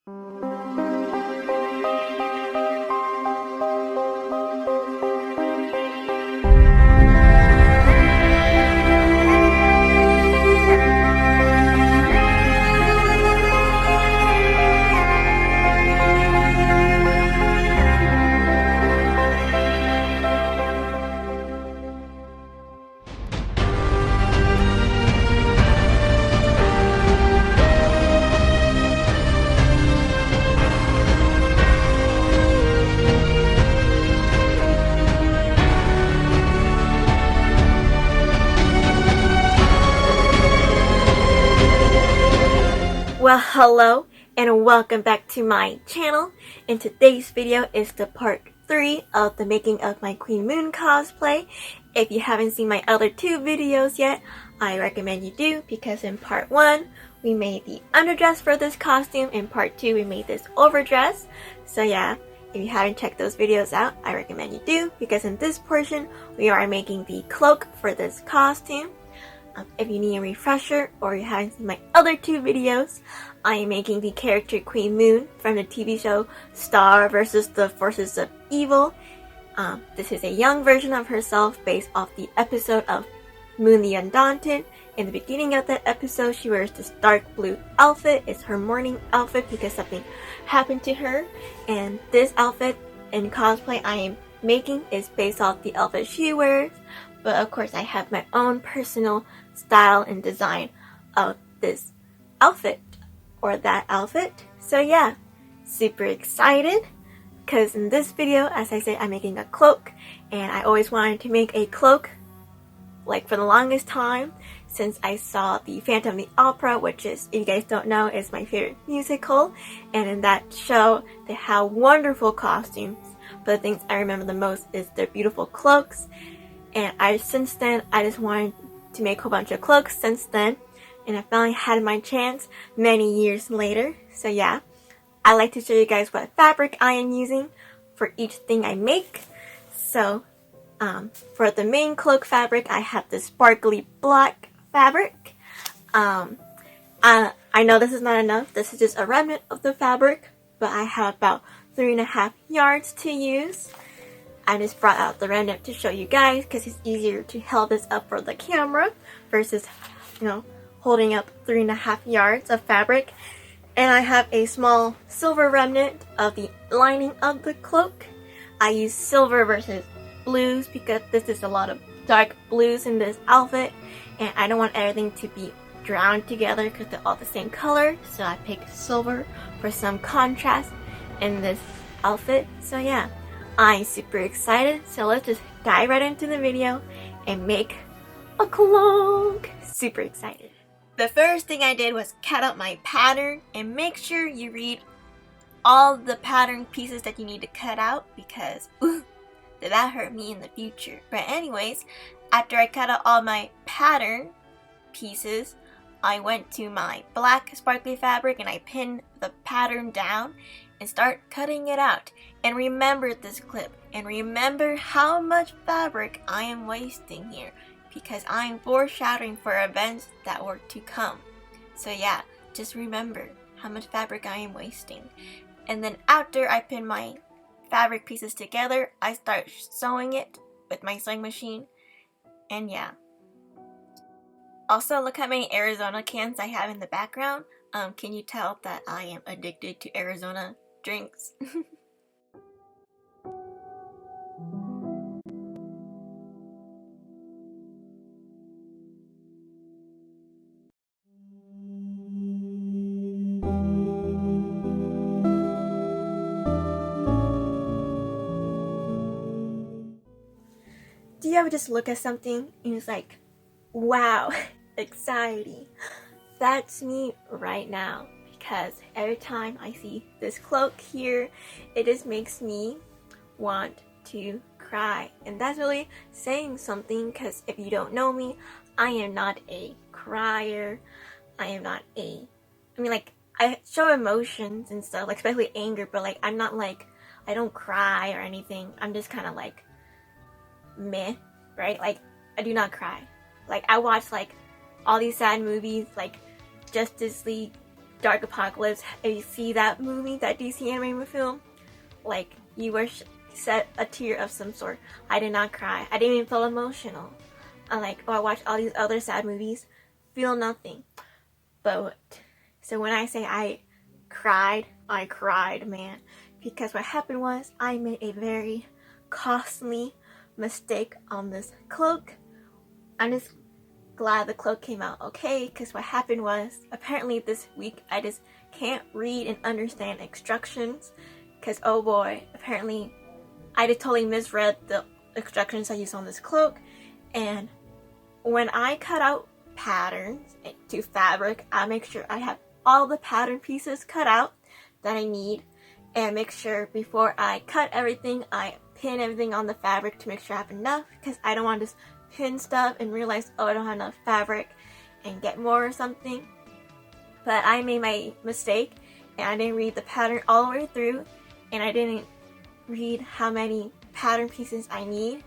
Well, hello and welcome back to my channel. And today's video is the part 3 of the making of my Queen Moon cosplay. If you haven't seen my other 2 videos yet, I recommend you do, because in part 1 we made the underdress for this costume, in part 2 we made this overdress. So yeah, if you haven't checked those videos out, I recommend you do, because in this portion we are making the cloak for this costume. If you need a refresher or you haven't seen my other 2 videos, I am making the character Queen Moon from the TV show Star vs. the Forces of Evil. This is a young version of herself based off the episode of Moon the Undaunted. In the beginning of that episode, she wears this dark blue outfit. It's her morning outfit because something happened to her. And this outfit in cosplay I am making is based off the outfit she wears. But of course I have my own personal style and design of this outfit or that outfit. So yeah, super excited, because in this video, as I said, I'm making a cloak, and I always wanted to make a cloak like for the longest time since I saw the Phantom of the Opera, which is, if you guys don't know, is my favorite musical. And in that show they have wonderful costumes, but the things I remember the most is their beautiful cloaks. And since then, I just wanted to make a whole bunch of cloaks since then. And I finally had my chance many years later. So yeah, I like to show you guys what fabric I am using for each thing I make. So, for the main cloak fabric, I have this sparkly black fabric. I know this is not enough. This is just a remnant of the fabric, but I have about 3.5 yards to use. I just brought out the remnant to show you guys because it's easier to hold this up for the camera versus, holding up 3.5 yards of fabric. And I have a small silver remnant of the lining of the cloak. I use silver versus blues because this is a lot of dark blues in this outfit, and I don't want everything to be drowned together because they're all the same color. So I picked silver for some contrast in this outfit. So yeah, I'm super excited, so let's just dive right into the video and make a cloak. Super excited. The first thing I did was cut out my pattern, and make sure you read all the pattern pieces that you need to cut out, because did that hurt me in the future. But anyways, after I cut out all my pattern pieces, I went to my black sparkly fabric and I pinned the pattern down and start cutting it out. And remember this clip, and remember how much fabric I am wasting here, because I am foreshadowing for events that were to come. So yeah, just remember how much fabric I am wasting. And then after I pin my fabric pieces together, I start sewing it with my sewing machine. And yeah. Also, look how many Arizona cans I have in the background. Can you tell that I am addicted to Arizona drinks? Do you ever just look at something and it's like, wow, anxiety? That's me right now, because every time I see this cloak here, it just makes me want to cry. And that's really saying something, because if you don't know me, I am not a crier. I show emotions and stuff, like especially anger, but like I'm not like, I don't cry or anything. I'm just kind of like meh, right? Like I do not cry. Like I watch like all these sad movies like Justice League Dark Apocalypse. If you see that movie, that DC animated film, like you were shed a tear of some sort. I did not cry. I didn't even feel emotional. Unlike, I watched all these other sad movies, feel nothing. But so when I say I cried, man, because what happened was I made a very costly mistake on this cloak. I'm just glad the cloak came out okay, because what happened was apparently this week I just can't read and understand instructions, because oh boy, apparently I just totally misread the instructions I used on this cloak. And when I cut out patterns to fabric, I make sure I have all the pattern pieces cut out that I need, and make sure before I cut everything I pin everything on the fabric to make sure I have enough, because I don't want to just pin stuff and realize, oh, I don't have enough fabric and get more or something. But I made my mistake and I didn't read the pattern all the way through, and I didn't read how many pattern pieces I need.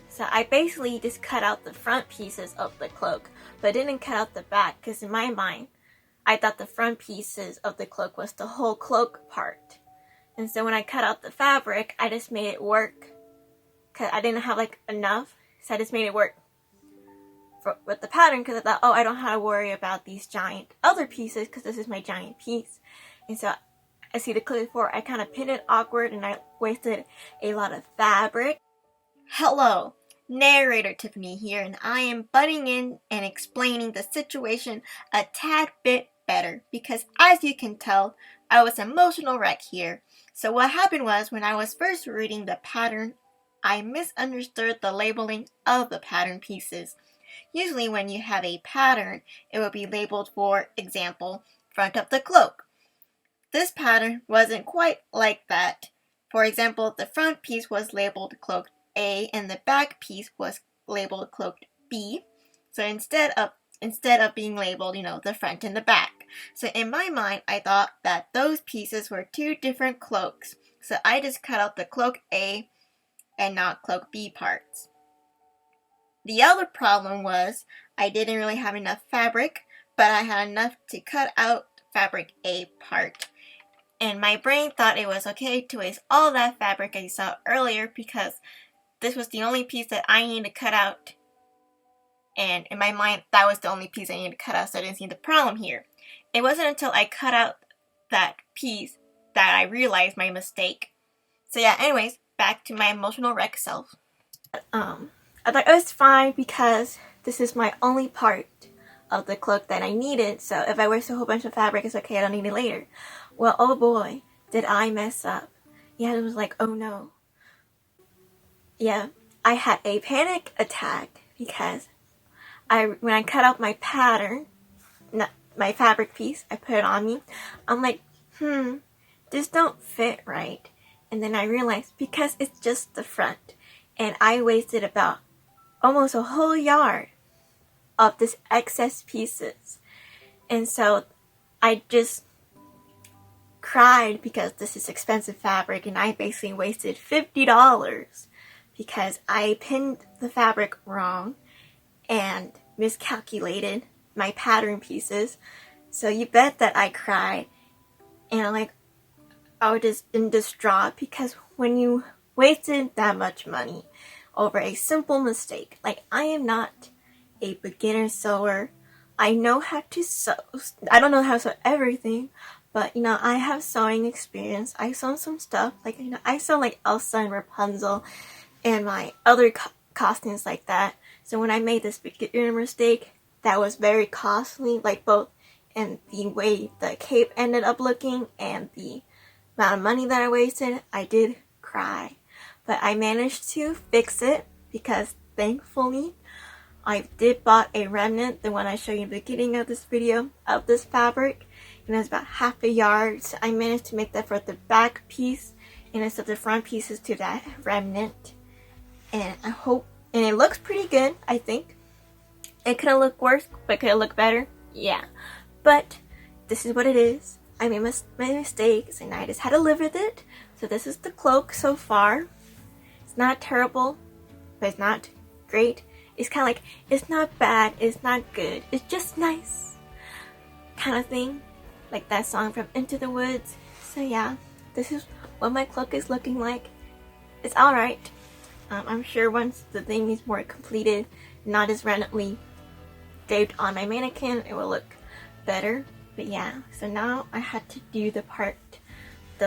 So I basically just cut out the front pieces of the cloak, but didn't cut out the back, because in my mind, I thought the front pieces of the cloak was the whole cloak part. And so when I cut out the fabric, I just made it work, because I didn't have like enough, so I just made it work with the pattern, because I thought, oh, I don't have to worry about these giant other pieces, because this is my giant piece. And so I see the clip before, I kind of pinned it awkward and I wasted a lot of fabric. Hello, narrator Tiffany here, and I am butting in and explaining the situation a tad bit better, because as you can tell, I was an emotional wreck here. So what happened was, when I was first reading the pattern, I misunderstood the labeling of the pattern pieces. Usually when you have a pattern, it will be labeled, for example, front of the cloak. This pattern wasn't quite like that. For example, the front piece was labeled cloak A and the back piece was labeled cloak B. So instead of being labeled, the front and the back. So in my mind, I thought that those pieces were two different cloaks. So I just cut out the cloak A and not cloak B parts. The other problem was I didn't really have enough fabric, but I had enough to cut out fabric A part. And my brain thought it was okay to waste all that fabric I saw earlier, because this was the only piece that I needed to cut out. And in my mind, that was the only piece I needed to cut out, so I didn't see the problem here. It wasn't until I cut out that piece that I realized my mistake. So yeah, anyways, back to my emotional wreck self. I thought it was fine, because this is my only part of the cloak that I needed, so if I waste a whole bunch of fabric, it's okay, I don't need it later. Well, oh boy, did I mess up. Yeah, it was like, oh no. Yeah, I had a panic attack, because when I cut out my pattern, my fabric piece, I put it on me, I'm like, this don't fit right. And then I realized, because it's just the front, and I wasted about almost a whole yard of this excess pieces. And so I just cried, because this is expensive fabric, and I basically wasted $50 because I pinned the fabric wrong and miscalculated my pattern pieces. So you bet that I cried, and I was just in distraught, because when you wasted that much money over a simple mistake, I am not a beginner sewer. I know how to sew. I don't know how to sew everything, but I have sewing experience. I sew some stuff, I sew Elsa and Rapunzel and my other costumes like that. So when I made this beginner mistake, that was very costly, both in the way the cape ended up looking and the amount of money that I wasted. I did cry, but I managed to fix it, because thankfully I did bought a remnant, the one I showed you in the beginning of this video, of this fabric, and it's about half a yard. So I managed to make that for the back piece, and I sewed the front pieces to that remnant, and it looks pretty good. I think it could have looked worse, but could have looked better, yeah, but this is what it is. I made my mistakes, and I just had to live with it. So this is the cloak so far. It's not terrible, but it's not great. It's kind of it's not bad, it's not good, it's just nice kind of thing. like that song from Into the Woods. So yeah, this is what my cloak is looking like. It's alright. I'm sure once the thing is more completed, not as randomly draped on my mannequin, it will look better. But yeah, so now I had to do the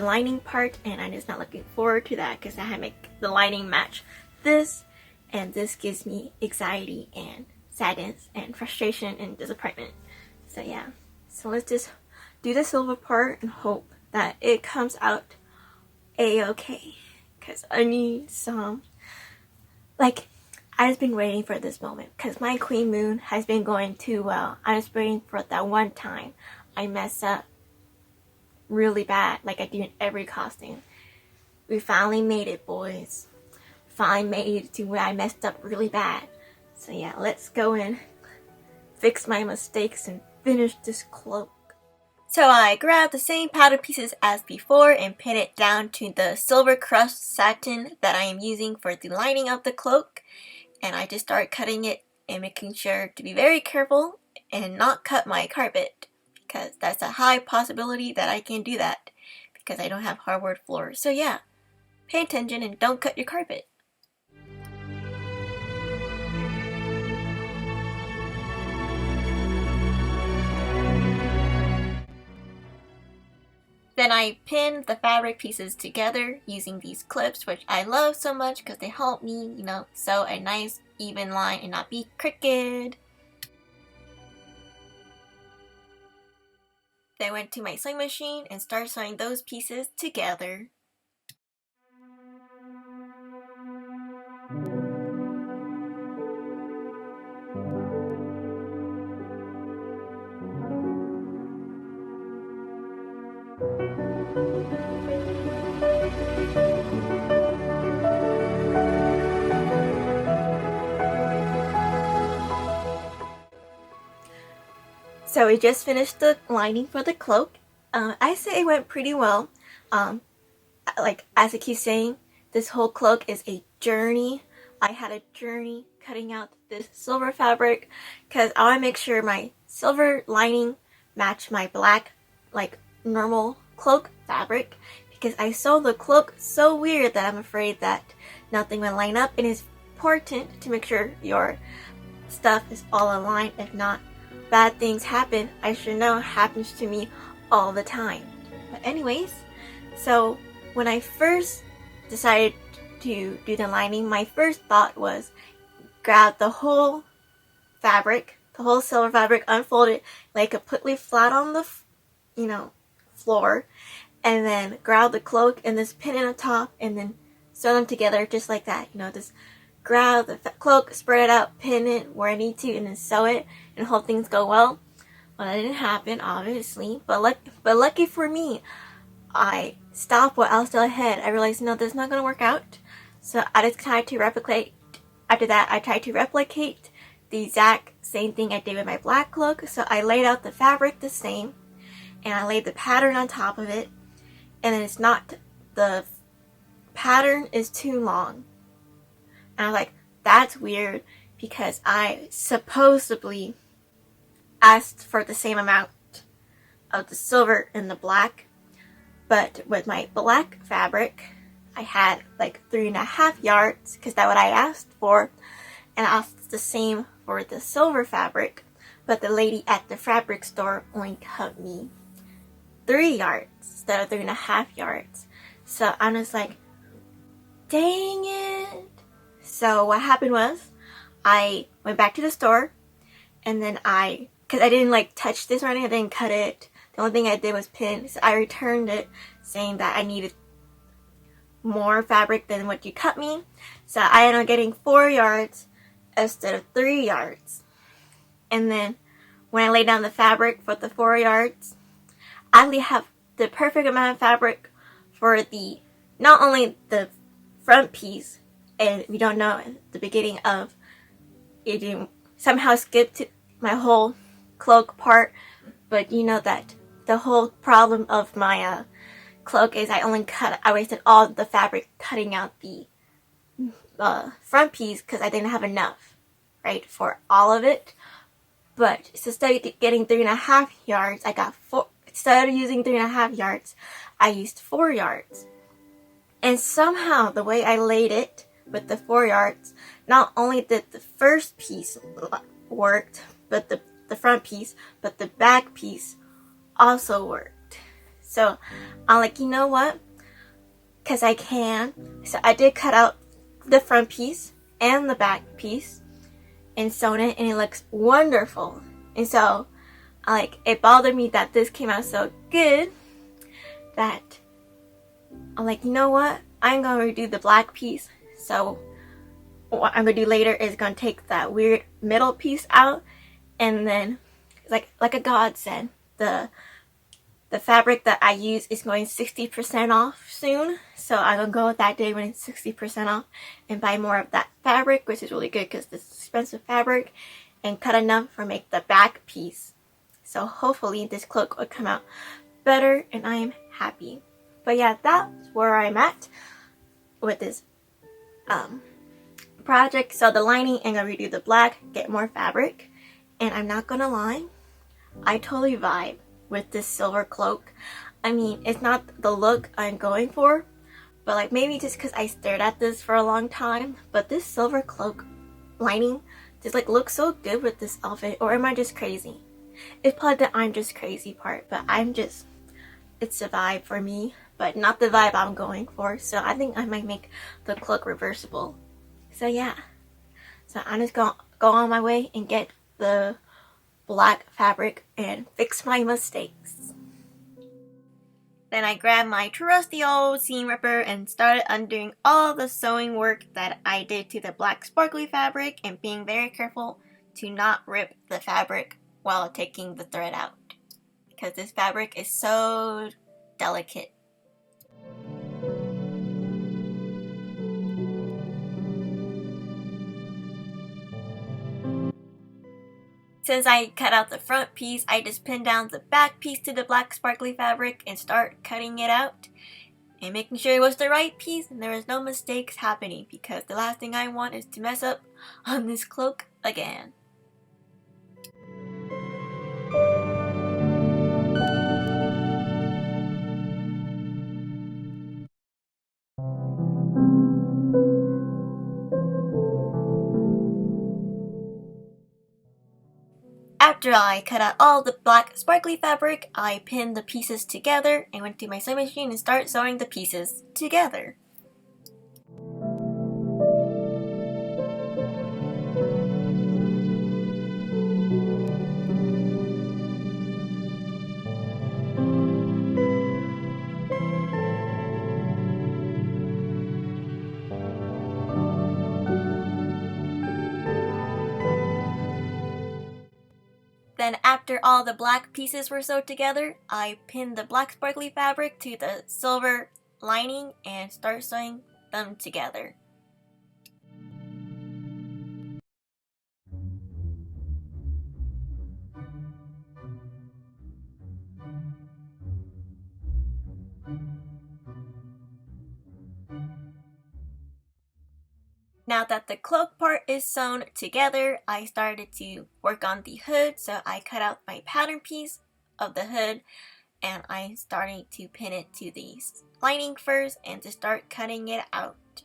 lining part, and I'm just not looking forward to that because I had to make the lining match this, and this gives me anxiety and sadness and frustration and disappointment. So yeah, so let's just do the silver part and hope that it comes out a-okay, because I need some, like, I've been waiting for this moment because my Queen Moon has been going too well. I was waiting for that one time I mess up really bad, like I do in every costume. We finally made it, boys. Finally made it to where I messed up really bad. So yeah, let's go and fix my mistakes and finish this cloak. So I grabbed the same pattern pieces as before and pinned it down to the silver crushed satin that I am using for the lining of the cloak. And I just started cutting it and making sure to be very careful and not cut my carpet, because that's a high possibility that I can do that because I don't have hardwood floors. So yeah, pay attention and don't cut your carpet. Then I pinned the fabric pieces together using these clips, which I love so much because they help me, sew a nice even line and not be crooked. Then I went to my sewing machine and started sewing those pieces together. So we just finished the lining for the cloak. I say it went pretty well. Like as I keep saying, this whole cloak is a journey. I had a journey cutting out this silver fabric because I want to make sure my silver lining match my black, like normal cloak fabric, because I sewed the cloak so weird that I'm afraid that nothing will line up. It is important to make sure your stuff is all aligned. If not, bad things happen. I should know, happens to me all the time. But anyways, so when I first decided to do the lining, my first thought was grab the whole fabric, the whole silver fabric, unfold it, lay completely flat on the floor, and then grab the cloak and just pin it on top and then sew them together just like that. Just grab the cloak, spread it out, pin it where I need to, and then sew it and hope things go well. Well, that didn't happen, obviously, but lucky for me, I stopped while I was still ahead. I realized, no, this is not going to work out. So I just tried to replicate. After that, I tried to replicate the exact same thing I did with my black cloak. So I laid out the fabric the same, and I laid the pattern on top of it. And then the pattern is too long. And I was like, that's weird, because I supposedly asked for the same amount of the silver and the black. But with my black fabric, I had like 3.5 yards, because that's what I asked for. And I asked the same for the silver fabric, but the lady at the fabric store only cut me 3 yards instead of 3.5 yards. So I'm just like, dang it. So what happened was, I went back to the store, and then because I didn't like touch this or anything, I didn't cut it. The only thing I did was pin. So I returned it saying that I needed more fabric than what you cut me. So I ended up getting 4 yards instead of 3 yards. And then when I laid down the fabric for the 4 yards, I only have the perfect amount of fabric for not only the front piece, and if you don't know, at the beginning of it, you somehow skipped my whole cloak part, but you know that the whole problem of my cloak is I wasted all the fabric cutting out the front piece because I didn't have enough, right, for all of it. But instead of getting 3.5 yards, I got instead of using 3.5 yards, I used 4 yards. And somehow the way I laid it with the 4 yards, not only did the first piece worked, but the front piece, but the back piece also worked. So I'm like, you know what? Because I can. So I did cut out the front piece and the back piece and sewn it, and it looks wonderful. And so it bothered me that this came out so good that I'm like, you know what? I'm going to redo the black piece. So what I'm going to do later is going to take that weird middle piece out, and then like a godsend, the fabric that I use is going 60% off soon. So I'm going to go with that day when it's 60% off and buy more of that fabric, which is really good because it's expensive fabric, and cut enough for make the back piece. So hopefully this cloak will come out better, and I am happy. But yeah, that's where I'm at with this project. So the lining, I'm gonna redo the black, get more fabric, and I'm not gonna lie, I totally vibe with this silver cloak. I mean, it's not the look I'm going for, but like maybe just because I stared at this for a long time, but this silver cloak lining just like looks so good with this outfit. Or am I just crazy? It's probably the I'm just crazy part, but it's a vibe for me, but not the vibe I'm going for. So I think I might make the cloak reversible. So yeah, so I'm just gonna go on my way and get the black fabric and fix my mistakes. Then I grabbed my trusty old seam ripper and started undoing all the sewing work that I did to the black sparkly fabric, and being very careful to not rip the fabric while taking the thread out, because this fabric is so delicate. Since I cut out the front piece, I just pinned down the back piece to the black sparkly fabric and start cutting it out and making sure it was the right piece and there was no mistakes happening, because the last thing I want is to mess up on this cloak again. After I cut out all the black sparkly fabric, I pinned the pieces together and went to my sewing machine and started sewing the pieces together. Then after all the black pieces were sewed together, I pinned the black sparkly fabric to the silver lining and start sewing them together. Now that the cloak part is sewn together, I started to work on the hood. So I cut out my pattern piece of the hood and I started to pin it to the lining first and to start cutting it out.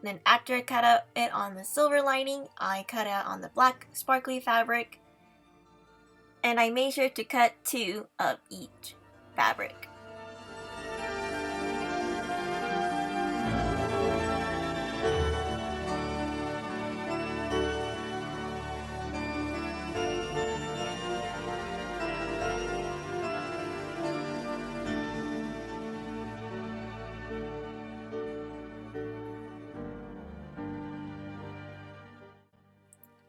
Then after I cut out it on the silver lining, I cut out on the black sparkly fabric, and I made sure to cut 2 of each fabric.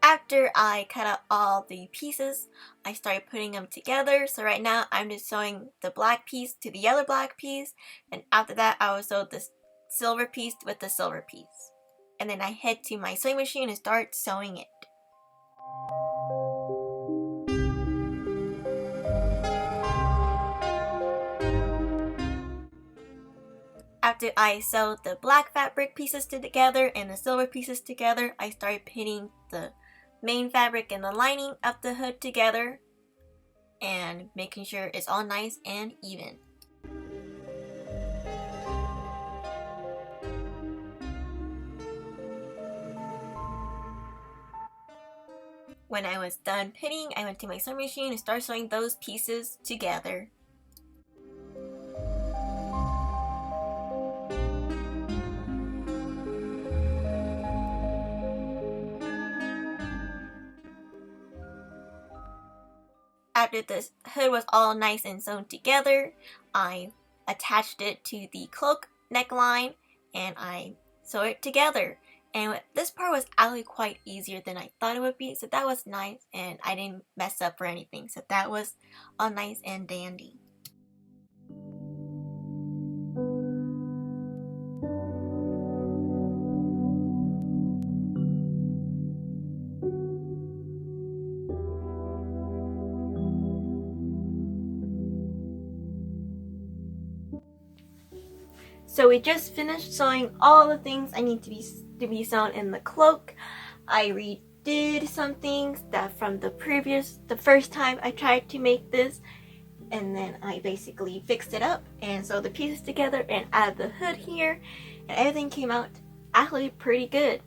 After I cut out all the pieces, I started putting them together. So right now I'm just sewing the black piece to the yellow black piece, and after that I will sew the silver piece with the silver piece. And then I head to my sewing machine and start sewing it. After I sewed the black fabric pieces together and the silver pieces together, I started pinning the main fabric and the lining of the hood together. and making sure it's all nice and even. When I was done pinning, I went to my sewing machine and started sewing those pieces together. After the hood was all nice and sewn together, I attached it to the cloak neckline and I sewed it together. And this part was actually quite easier than I thought it would be, so that was nice, and I didn't mess up or anything, so that was all nice and dandy. So we just finished sewing all the things I need to be sewn in the cloak. I redid some things that from the first time I tried to make this, and then I basically fixed it up and sewed the pieces together and added the hood here, and everything came out actually pretty good.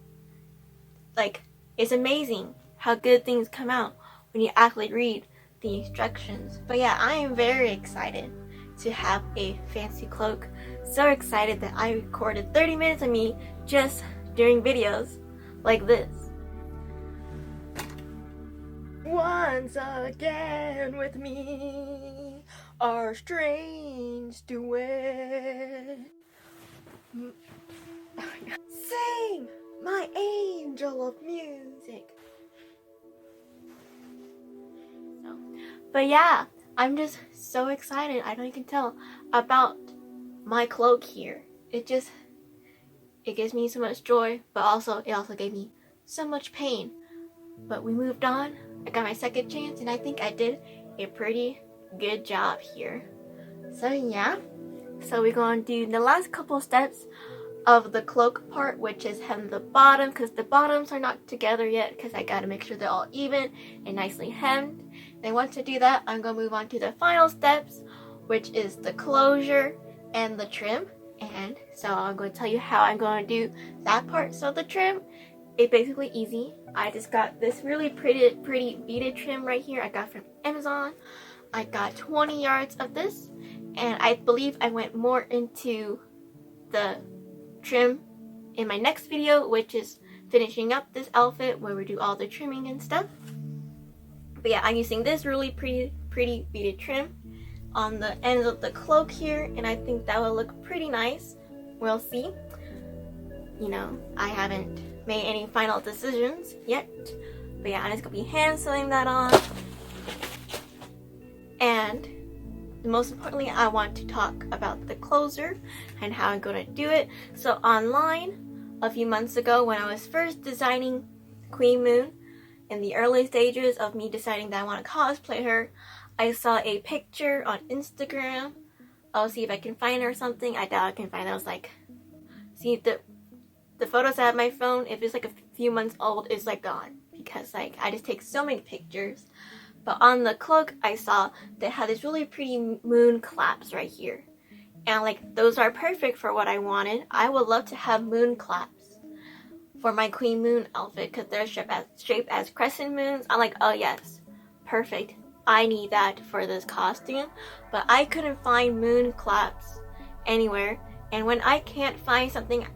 Like, it's amazing how good things come out when you actually read the instructions. But yeah, I am very excited to have a fancy cloak. So excited that I recorded 30 minutes of me just doing videos like this. Once again with me, our strange duet. Sing, my angel of music. But yeah, I'm just so excited. I know you can tell about my cloak here. It gives me so much joy, but it also gave me so much pain. But we moved on. I got my second chance, and I think I did a pretty good job here. So yeah, so we're going to do the last couple steps of the cloak part, which is hem the bottom, because the bottoms are not together yet, because I gotta make sure they're all even and nicely hemmed. And once I do that, I'm gonna move on to the final steps, which is the closure and the trim. And so I'm going to tell you how I'm going to do that part. So the trim, it's basically easy. I just got this really pretty beaded trim right here. I got from Amazon. I got 20 yards of this, and I believe I went more into the trim in my next video, which is finishing up this outfit where we do all the trimming and stuff. But yeah, I'm using this really pretty beaded trim on the ends of the cloak here, and I think that will look pretty nice. We'll see. You know, I haven't made any final decisions yet, but yeah, I'm just gonna be hand sewing that on. And most importantly, I want to talk about the closer and how I'm gonna do it. So online, a few months ago when I was first designing Queen Moon, in the early stages of me deciding that I want to cosplay her, I saw a picture on Instagram. I'll see if I can find her or something. I doubt I can find it. I was like, see, the photos I have on my phone, if it's like a few months old, it's like gone, because like I just take so many pictures. But on the cloak, I saw they had this really pretty moon claps right here, and like those are perfect for what I wanted. I would love to have moon claps for my Queen Moon outfit, because they're shaped as crescent moons. I'm like, oh yes, perfect. I need that for this costume. But I couldn't find moon claps anywhere. And when I can't find something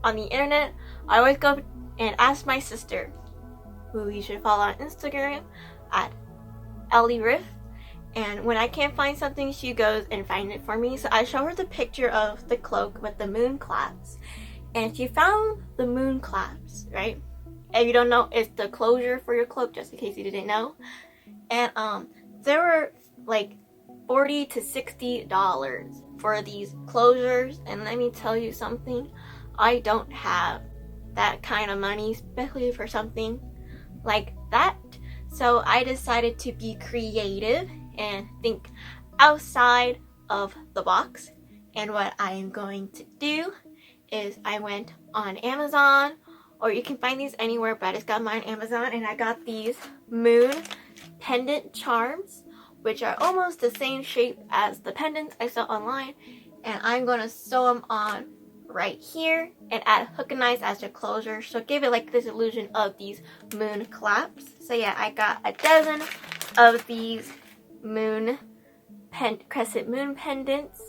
on the internet, I always go and ask my sister, who you should follow on Instagram at Ellie Riff. And when I can't find something, she goes and finds it for me. So I show her the picture of the cloak with the moon claps, and she found the moon claps, right? If you don't know, it's the closure for your cloak, just in case you didn't know. And there were like $40 to $60 for these closures, and let me tell you something, I don't have that kind of money, especially for something like that. So I decided to be creative and think outside of the box. And what I am going to do is I went on Amazon, or you can find these anywhere, but I just got mine on Amazon, and I got these moon pendant charms, which are almost the same shape as the pendants I saw online, and I'm going to sew them on right here and add hook and eyes as a closure, so give it like this illusion of these moon claps. So yeah, I got a dozen of these crescent moon pendants,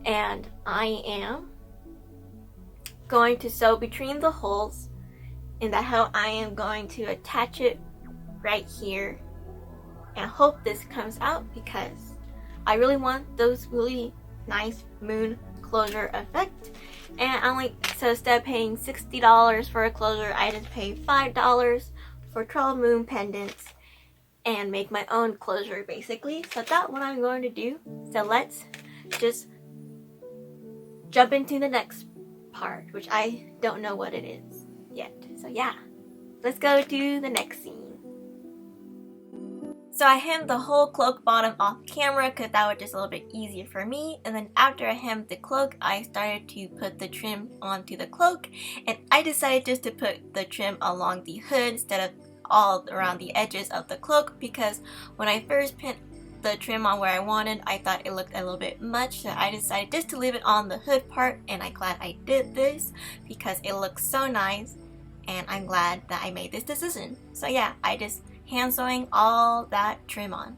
and I am going to sew between the holes, and that's how I am going to attach it right here. And I hope this comes out because I really want those really nice moon closure effect. And so instead of paying $60 for a closure, I just pay $5 for 12 moon pendants and make my own closure basically. So that's what I'm going to do. So let's just jump into the next part, which I don't know what it is yet. So yeah, let's go to the next scene. So I hemmed the whole cloak bottom off camera because that was just a little bit easier for me. And then after I hemmed the cloak, I started to put the trim onto the cloak. And I decided just to put the trim along the hood instead of all around the edges of the cloak, because when I first put the trim on where I wanted, I thought it looked a little bit much. So I decided just to leave it on the hood part, and I'm glad I did this because it looks so nice. And I'm glad that I made this decision. So yeah, I just hand sewing all that trim on.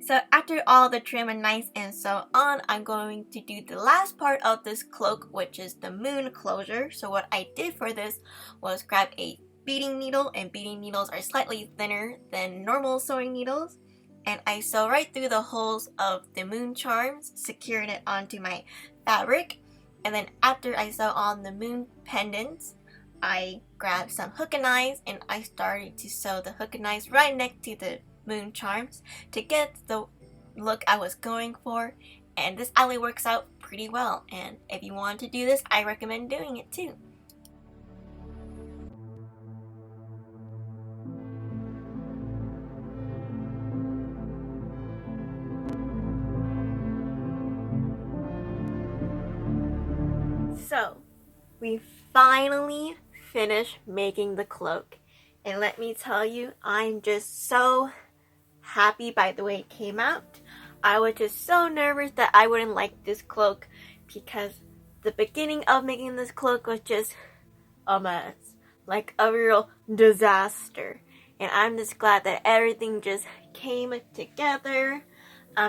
So after all the trim and nice and so on, I'm going to do the last part of this cloak, which is the moon closure. So what I did for this was grab a beading needle, and beading needles are slightly thinner than normal sewing needles, and I sew right through the holes of the moon charms, securing it onto my fabric. And then after I sew on the moon pendants, I grabbed some hook and eyes and I started to sew the hook and eyes right next to the moon charms to get the look I was going for, and this actually works out pretty well. And if you want to do this, I recommend doing it too. So we finally finished making the cloak, and let me tell you, I'm just so happy by the way it came out. I was just so nervous that I wouldn't like this cloak because the beginning of making this cloak was just a mess, like a real disaster. And I'm just glad that everything just came together,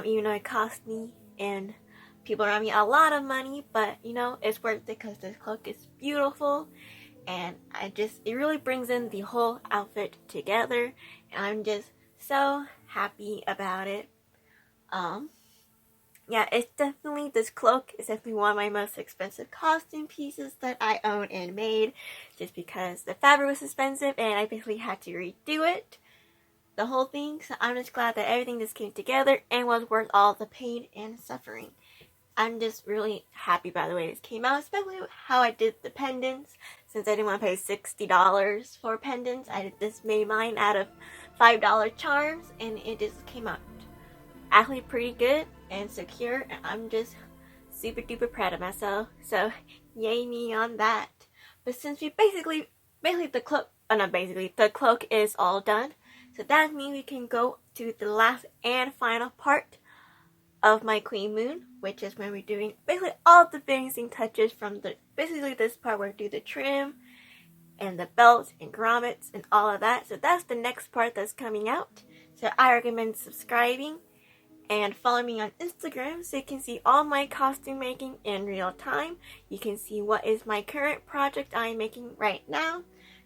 even though it cost me and people around me a lot of money, but you know, it's worth it because this cloak is beautiful, and it really brings in the whole outfit together, and I'm just so happy about it. Yeah, this cloak is definitely one of my most expensive costume pieces that I own and made, just because the fabric was expensive and I basically had to redo it, the whole thing. So I'm just glad that everything just came together and was worth all the pain and suffering. I'm just really happy by the way this came out, especially how I did the pendants. Since I didn't want to pay $60 for pendants, I just made mine out of $5 charms, and it just came out actually pretty good and secure, and I'm just super duper proud of myself. So yay me on that. But since we the cloak is all done, so that means we can go to the last and final part of my Queen Moon, which is when we're doing basically all the finishing touches from basically this part where we do the trim and the belt and grommets and all of that. So that's the next part that's coming out. So I recommend subscribing and follow me on Instagram so you can see all my costume making in real time. You can see what is my current project I'm making right now.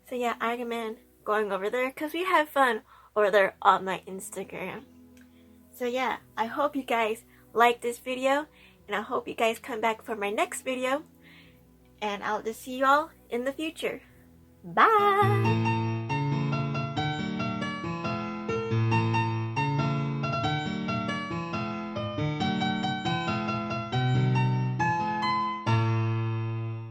So yeah, I recommend going over there because we have fun over there on my Instagram. So yeah, I hope you guys like this video, and I hope you guys come back for my next video, and I'll just see you all in the future. Bye!